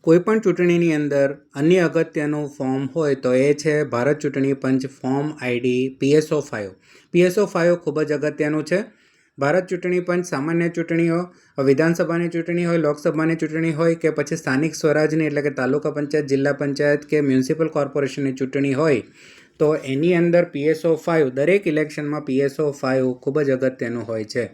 કોઈપણ ચૂંટણીની અંદર અન્ય અગત્યનું ફોર્મ હોય તો એ છે ભારત ચૂંટણી પંચ ફોર્મ આઈડી PSO5. PSO5 ખૂબ જ અગત્યનું છે. ભારત ચૂંટણી પંચ સામાન્ય ચૂંટણીઓ, વિધાનસભાની ચૂંટણી હોય, લોકસભાની ચૂંટણી હોય કે પછી સ્થાનિક સ્વરાજની એટલે કે તાલુકા પંચાયત, જિલ્લા પંચાયત કે મ્યુનિસિપલ કોર્પોરેશનની ચૂંટણી હોય તો એની અંદર PSO5, દરેક ઇલેક્શનમાં PSO5 ખૂબ જ અગત્યનું હોય છે.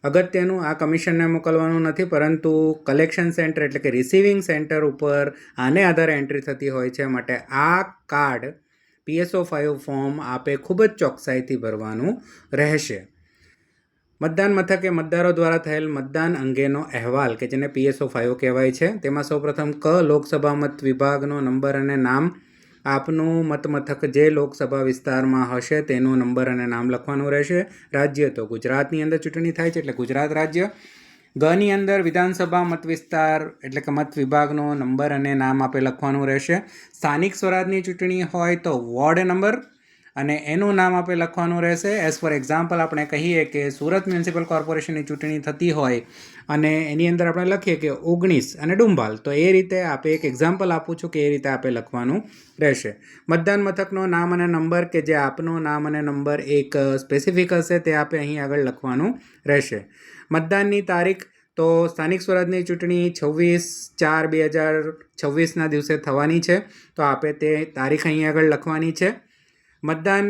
અગત્યનું આ કમિશનને મોકલવાનું નથી, પરંતુ કલેક્શન સેન્ટર એટલે કે રિસીવિંગ સેન્ટર ઉપર આને આધારે એન્ટ્રી થતી હોય છે. માટે આ કાર્ડ PSO5 ફોર્મ આપે ખૂબ જ ચોકસાઈથી ભરવાનું રહેશે. મતદાન મથકે મતદારો દ્વારા થયેલ મતદાન અંગેનો અહેવાલ કે જેને PSO5 કહેવાય છે, તેમાં સૌપ્રથમ લોકસભા મત વિભાગનો નંબર અને નામ, આપનું મતમથક જે લોકસભા વિસ્તારમાં હશે તેનો નંબર અને નામ લખવાનું રહેશે. રાજ્ય તો ગુજરાતની અંદર ચૂંટણી થાય છે એટલે ગુજરાત રાજ્ય. ગની અંદર વિધાનસભા મત વિસ્તાર એટલે કે મત વિભાગનો નંબર અને નામ આપે લખવાનું રહેશે. સ્થાનિક સ્વરાજની ચૂંટણી હોય તો વોર્ડ નંબર અને એનું નામ આપે લખવાનું રહેશે. એઝ ફોર એક્ઝામ્પલ આપણે કહીએ કે સુરત મ્યુનિસિપલ કોર્પોરેશનની ચૂંટણી થતી હોય અને એની અંદર આપણે લખીએ કે 19 અને ડુંભાલ, તો એ રીતે આપે એક એક્ઝામ્પલ આપું છું કે એ રીતે આપે લખવાનું રહેશે. મતદાન મથકનો નામ અને નંબર કે જે આપનો નામ અને નંબર એક સ્પેસિફિક હશે તે આપે અહીં આગળ લખવાનું રહેશે. મતદાનની તારીખ તો સ્થાનિક સ્વરાજની ચૂંટણી 26/4/2026ના દિવસે થવાની છે, તો આપે તે તારીખ અહીં આગળ લખવાની છે. મતદાન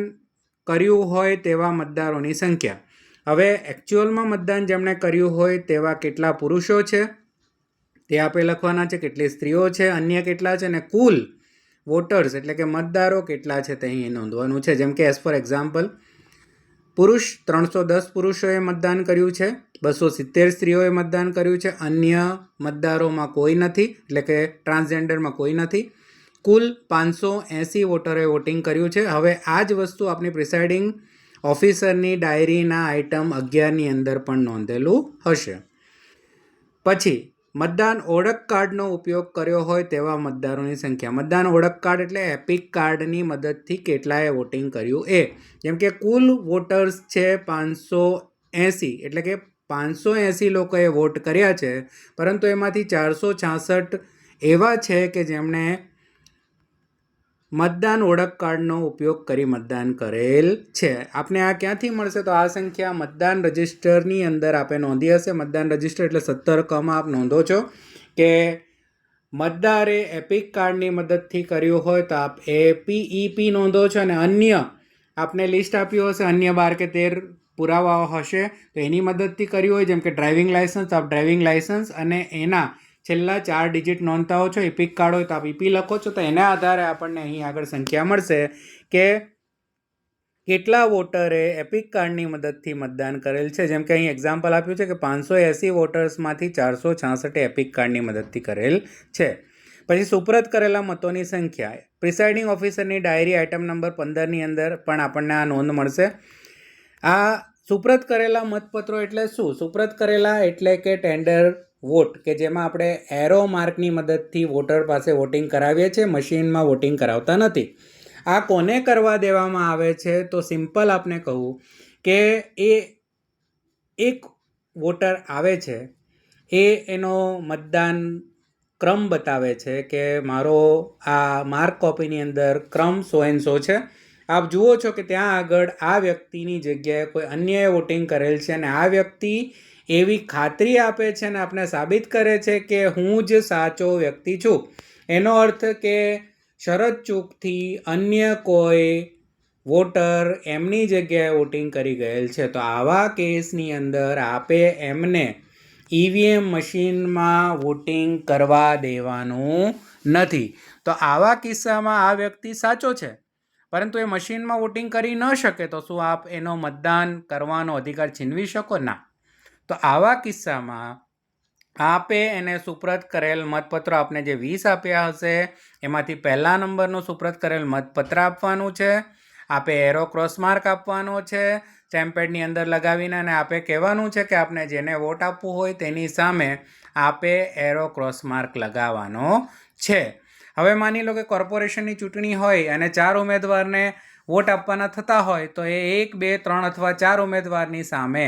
કર્યું હોય તેવા મતદારોની સંખ્યા. હવે એકચ્યુઅલમાં મતદાન જેમણે કર્યું હોય તેવા કેટલા પુરુષો છે તે આપે લખવાના છે, કેટલી સ્ત્રીઓ છે, અન્ય કેટલા છે, અને કુલ વોટર્સ એટલે કે મતદારો કેટલા છે તે અહીં નોંધવાનું છે. જેમ કે એઝ ફોર એક્ઝામ્પલ, પુરુષ 310 પુરુષોએ મતદાન કર્યું છે, 270 સ્ત્રીઓએ મતદાન કર્યું છે, અન્ય મતદારોમાં કોઈ નથી એટલે કે ટ્રાન્સજેન્ડરમાં કોઈ નથી. કુલ 580 વોટરોએ વોટિંગ કર્યું છે. હવે આ જ વસ્તુ આપણી પ્રિસાઇડિંગ ઓફિસરની ડાયરીના આઇટમ 11ની અંદર પણ નોંધેલું હશે. પછી મતદાન ઓળખ કાર્ડનો ઉપયોગ કર્યો હોય તેવા મતદારોની સંખ્યા. મતદાન ઓળખ કાર્ડ એટલે એપિક કાર્ડની મદદથી કેટલાએ વોટિંગ કર્યું એ. જેમ કે કુલ વોટર્સ છે 580 એટલે કે 580 લોકોએ વોટ કર્યા છે, પરંતુ એમાંથી 466 એવા છે કે જેમણે મતદાન ઓળખ કાર્ડનો ઉપયોગ કરી મતદાન કરેલ છે. આપને આ ક્યાંથી મળશે? તો આ સંખ્યા મતદાન રજિસ્ટરની અંદર આપે નોંધી હશે. મતદાન રજિસ્ટર એટલે 17 માં આપ નોંધો છો કે મતદારે એપિક કાર્ડની મદદથી કર્યું હોય તો આપ APEP નોંધો છો, અને અન્ય આપને લિસ્ટ આપ્યું હશે, અન્ય 12 કે 13 પુરાવાઓ હશે તો એની મદદથી કર્યું હોય. જેમ કે ડ્રાઇવિંગ લાઇસન્સ, આપ ડ્રાઇવિંગ લાઇસન્સ અને એના છેલ્લા 4 ડિજિટ નોંધતા હો છો. એપિક કાર્ડ હોય તો આપ EP લખો છો, તો એના આધારે આપણને અહીં આગળ સંખ્યા મળશે કે કેટલા વોટરે એપિક કાર્ડની મદદથી મતદાન કરેલ છે. જેમ કે અહીં એક્ઝામ્પલ આપ્યું છે કે 580 વોટર્સમાંથી 466 એપિક કાર્ડની મદદથી કરેલ છે. પછી સુપ્રત કરેલા મતોની સંખ્યા. પ્રિસાઇડિંગ ઓફિસરની ડાયરી આઇટમ નંબર 15ની અંદર પણ આપણને આ નોંધ મળશે. આ સુપ્રત કરેલા મતપત્રો એટલે શું? સુપ્રત કરેલા એટલે કે ટેન્ડર વોટ કે જેમાં આપણે એરો માર્કની મદદથી વોટર પાસે વોટિંગ કરાવીએ છીએ, મશીનમાં વોટિંગ કરાવતા નથી. આ કોને કરવા દેવામાં આવે છે? તો સિમ્પલ આપને કહું કે એ એક વોટર આવે છે, એનો મતદાન ક્રમ બતાવે છે કે મારો આ માર્ક કોપીની અંદર ક્રમ સો એન્ડ સો છે. આપ જુઓ છો કે ત્યાં આગળ આ વ્યક્તિની જગ્યાએ કોઈ અન્યએ વોટિંગ કરેલ છે અને આ વ્યક્તિ એવી ખાતરી આપે છે અને આપને સાબિત કરે છે કે હું જ સાચો વ્યક્તિ છું. એનો અર્થ કે શરત ચૂકથી અન્ય કોઈ વોટર એમની જગ્યાએ વોટિંગ કરી ગયેલ છે, તો આવા કેસની અંદર આપે એમને EVM મશીનમાં વોટિંગ કરવા દેવાનું નથી. તો આવા કિસ્સામાં આ વ્યક્તિ સાચો છે પરંતુ એ મશીનમાં વોટિંગ કરી ન શકે, તો શું આપ એનો મતદાન કરવાનો અધિકાર છીનવી શકો? ના. તો આવા કિસ્સામાં આપે એને સુપ્રત કરેલ મતપત્રો, આપને જે 20 આપ્યા હશે એમાંથી પહેલા નંબરનું સુપ્રત કરેલ મતપત્ર આપવાનું છે. આપે એરો ક્રોસ માર્ક આપવાનો છે સ્ટેમ્પેડની અંદર લગાવીને, અને આપે કહેવાનું છે કે આપને જેને વોટ આપવું હોય તેની સામે આપે એરો ક્રોસ માર્ક લગાવવાનો છે. હવે માની લો કે કોર્પોરેશનની ચૂંટણી હોય અને 4 ઉમેદવારને વોટ આપવાના થતા હોય, તો એ 1, 2, 3 અથવા 4 ઉમેદવારની સામે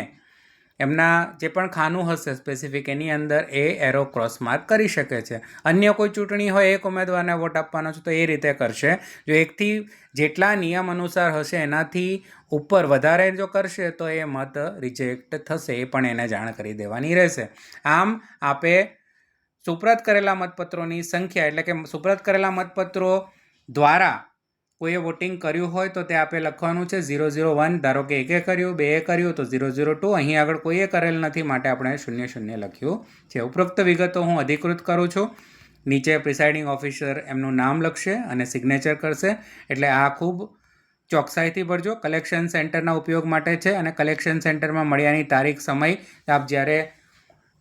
એમના જે પણ ખાનું હશે સ્પેસિફિક એની અંદર એ એરો ક્રોસ માર્ક કરી શકે છે. અન્ય કોઈ ચૂંટણી હોય એક ઉમેદવારને વોટ આપવાનો છે તો એ રીતે કરશે. જો એકથી જેટલા નિયમ અનુસાર હશે એનાથી ઉપર વધારે જો કરશે તો એ મત રિજેક્ટ થશે, એ પણ એને જાણ કરી દેવાની રહેશે. આમ આપે સુપ્રત કરેલા મતપત્રોની સંખ્યા એટલે કે સુપ્રત કરેલા મતપત્રો દ્વારા કોઈએ વોટિંગ કર્યું હોય તો તે આપે લખવાનું છે 001. ધારો કે એકે કર્યું, બેએ કર્યું તો 002. અહીં આગળ કોઈએ કરેલ નથી માટે આપણે 00 લખ્યું છે. ઉપરોક્ત વિગતો હું અધિકૃત કરું છું. નીચે પ્રિસાઇડિંગ ઓફિસર એમનું નામ લખશે અને સિગ્નેચર કરશે. એટલે આ ખૂબ ચોકસાઈથી ભરજો. કલેક્શન સેન્ટરના ઉપયોગ માટે છે અને કલેક્શન સેન્ટરમાં મળ્યાની તારીખ, સમય આપ જ્યારે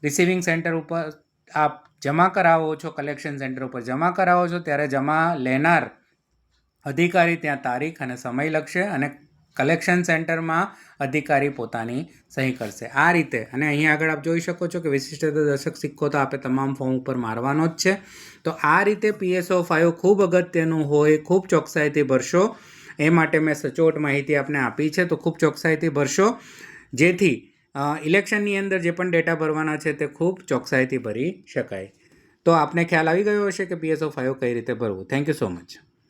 રિસીવિંગ સેન્ટર ઉપર આપ જમા કરાવો છો, કલેક્શન સેન્ટર ઉપર જમા કરાવો છો ત્યારે જમા લેનાર અધિકારી ત્યાં તારીખ અને સમય લખશે અને કલેક્શન સેન્ટરમાં અધિકારી પોતાની સહી કરશે. આ રીતે, અને અહીં આગળ આપ જોઈ શકો છો કે વિશિષ્ટતા દર્શક સિક્કો તો આપે તમામ ફોર્મ ઉપર મારવાનો જ છે. તો આ રીતે PSO5 ખૂબ અગત્યનું હોય, ખૂબ ચોકસાઈથી ભરશો. એ માટે મેં સચોટ માહિતી આપને આપી છે, તો ખૂબ ચોકસાઈથી ભરશો જેથી ઇલેક્શનની અંદર જે પણ ડેટા ભરવાના છે તે ખૂબ ચોકસાઈથી ભરી શકાય. તો આપને ખ્યાલ આવી ગયો હશે કે PSO5 કઈ રીતે ભરવું. Thank you so much.